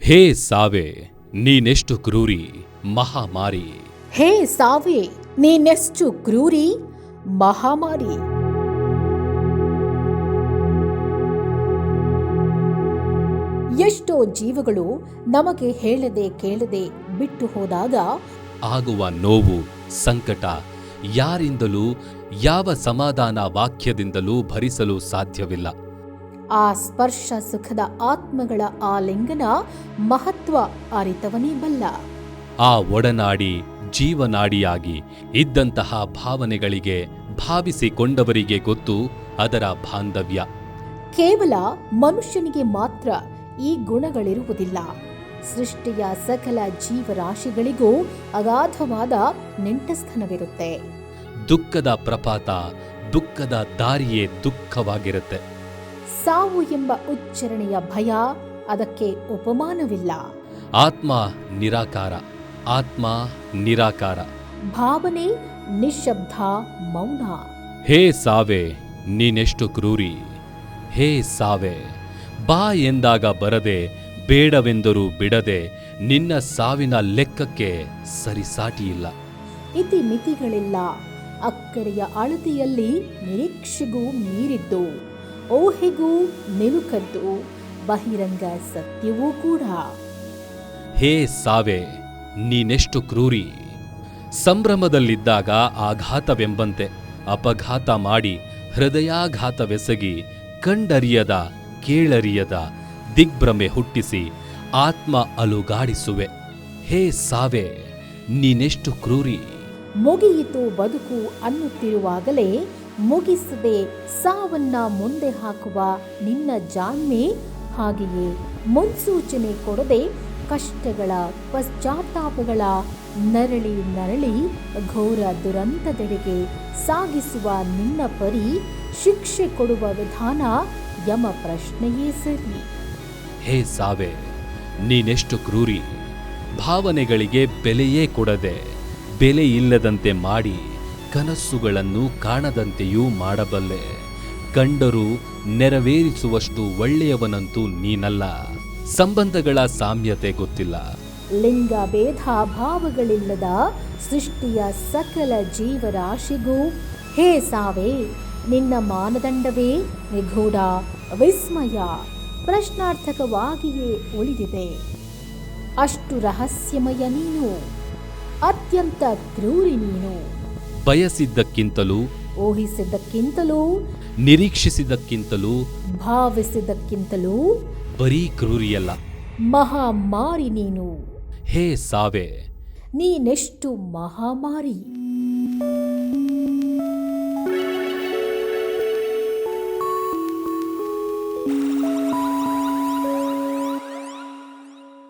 ಹೇ ಸಾವೆ ನೀನೆಷ್ಟು ಕ್ರೂರಿ ಮಹಾಮಾರಿ. ಹೇ ಸಾವೆ ನೀನೆಷ್ಟು ಕ್ರೂರಿ ಮಹಾಮಾರಿ. ಎಷ್ಟೋ ಜೀವಗಳು ನಮಗೆ ಹೇಳದೆ ಕೇಳದೆ ಬಿಟ್ಟು ಹೋದಾಗ ಆಗುವ ನೋವು ಸಂಕಟ ಯಾರಿಂದಲೂ ಯಾವ ಸಮಾಧಾನ ವಾಕ್ಯದಿಂದಲೂ ಭರಿಸಲು ಸಾಧ್ಯವಿಲ್ಲ. ಆ ಸ್ಪರ್ಶ ಸುಖದ ಆತ್ಮಗಳ ಆಲಿಂಗನ ಮಹತ್ವ ಅರಿತವನೇ ಬಲ್ಲ. ಆ ಒಡನಾಡಿ ಜೀವನಾಡಿಯಾಗಿ ಇದ್ದಂತಹ ಭಾವನೆಗಳಿಗೆ ಭಾವಿಸಿಕೊಂಡವರಿಗೆ ಗೊತ್ತು ಅದರ ಬಾಂಧವ್ಯ. ಕೇವಲ ಮನುಷ್ಯನಿಗೆ ಮಾತ್ರ ಈ ಗುಣಗಳಿರುವುದಿಲ್ಲ. ಸೃಷ್ಟಿಯ ಸಕಲ ಜೀವರಾಶಿಗಳಿಗೂ ಅಗಾಧವಾದ ನೆಂಟಸ್ಥನವಿರುತ್ತೆ. ದುಃಖದ ಪ್ರಪಾತ ದುಃಖದ ದಾರಿಯೇ ದುಃಖವಾಗಿರುತ್ತೆ. ಸಾವು ಎಂಬ ಉಚ್ಚಾರಣೆಯ ಭಯ ಅದಕ್ಕೆ ಉಪಮಾನವಿಲ್ಲ. ಆತ್ಮ ನಿರಾಕಾರ, ಆತ್ಮ ನಿರಾಕಾರ. ಭಾವನೆ ನಿಶ್ಶಬ್ದ ಮೌನ. ಹೇ ಸಾವೆ ನೀನೆಷ್ಟು ಕ್ರೂರಿ. ಹೇ ಸಾವೆ ಬಾ ಎಂದಾಗ ಬರದೆ, ಬೇಡವೆಂದರೂ ಬಿಡದೆ, ನಿನ್ನ ಸಾವಿನ ಲೆಕ್ಕಕ್ಕೆ ಸರಿಸಾಟಿಯಿಲ್ಲ. ಇತಿ ಮಿತಿಗಳಿಲ್ಲ. ಅಕ್ಕರೆಯ ಅಳತೆಯಲ್ಲಿ ನಿರೀಕ್ಷೆಗೂ ಮೀರಿದ್ದು, ಊಹೆಗೂ ನಿಲುಕದ್ದು, ಬಹಿರಂಗ ಸತ್ಯವೂ ಕೂಡ. ಹೇ ಸಾವೆ ನೀನೆಷ್ಟು ಕ್ರೂರಿ. ಸಂಭ್ರಮದಲ್ಲಿದ್ದಾಗ ಆಘಾತವೆಂಬಂತೆ ಅಪಘಾತ ಮಾಡಿ ಹೃದಯಾಘಾತವೆಸಗಿ ಕಂಡರಿಯದ ಕೇಳರಿಯದ ದಿಗ್ಭ್ರಮೆ ಹುಟ್ಟಿಸಿ ಆತ್ಮ ಅಲುಗಾಡಿಸುವೆ. ಹೇ ಸಾವೆ ನೀನೆಷ್ಟು ಕ್ರೂರಿ. ಮುಗಿಯಿತು ಬದುಕು ಅನ್ನುತ್ತಿರುವಾಗಲೇ ಮುಗಿಸದೆ ಸಾವನ್ನ ಮುಂದೆ ಹಾಕುವ ನಿನ್ನ ಜಾಣ್ಮೆ, ಹಾಗೆಯೇ ಮುನ್ಸೂಚನೆ ಕೊಡದೆ ಕಷ್ಟಗಳ ಪಶ್ಚಾತ್ತಾಪಗಳ ನರಳಿ ನರಳಿ ಘೋರ ದುರಂತದೆಡೆಗೆ ಸಾಗಿಸುವ ನಿನ್ನ ಪರಿ ಶಿಕ್ಷೆ ಕೊಡುವ ವಿಧಾನ ಯಮ ಪ್ರಶ್ನೆಯೇ ಸರಿ. ಹೇ ಸಾವೆ ನೀನೆಷ್ಟು ಕ್ರೂರಿ. ಭಾವನೆಗಳಿಗೆ ಬೆಲೆಯೇ ಕೊಡದೆ, ಬೆಲೆ ಇಲ್ಲದಂತೆ ಮಾಡಿ ಕನಸುಗಳನ್ನು ಕಾಣದಂತೆಯೂ ಮಾಡಬಲ್ಲೆ. ಕಂಡರೂ ನೆರವೇರಿಸುವಷ್ಟು ಒಳ್ಳೆಯವನಂತೂ ನೀನಲ್ಲ. ಸಂಬಂಧಗಳ ಸಾಮ್ಯತೆ ಗೊತ್ತಿಲ್ಲ. ಲಿಂಗ ಭೇದ ಭಾವಗಳಿಲ್ಲದ ಸೃಷ್ಟಿಯ ಸಕಲ ಜೀವರಾಶಿಗೂ ಹೇ ಸಾವೆ ನಿನ್ನ ಮಾನದಂಡವೇ ನಿಗೂಢ ವಿಸ್ಮಯ ಪ್ರಶ್ನಾರ್ಥಕವಾಗಿಯೇ ಉಳಿದಿದೆ. ಅಷ್ಟು ರಹಸ್ಯಮಯ ನೀನು, ಅತ್ಯಂತ ಕ್ರೂರಿ ನೀನು. ಬಯಸಿದ್ದಕ್ಕಿಂತಲೂ, ಊಹಿಸಿದ್ದಕ್ಕಿಂತಲೂ, ನಿರೀಕ್ಷಿಸಿದ್ದಕ್ಕಿಂತಲೂ, ಭಾವಿಸಿದ್ದಕ್ಕಿಂತಲೂ ಬರೀ ಕ್ರೂರಿಯಲ್ಲ, ಮಹಾಮಾರಿ ನೀನು. ಹೇ ಸಾವೆ ನೀನೆಷ್ಟು ಮಹಾಮಾರಿ.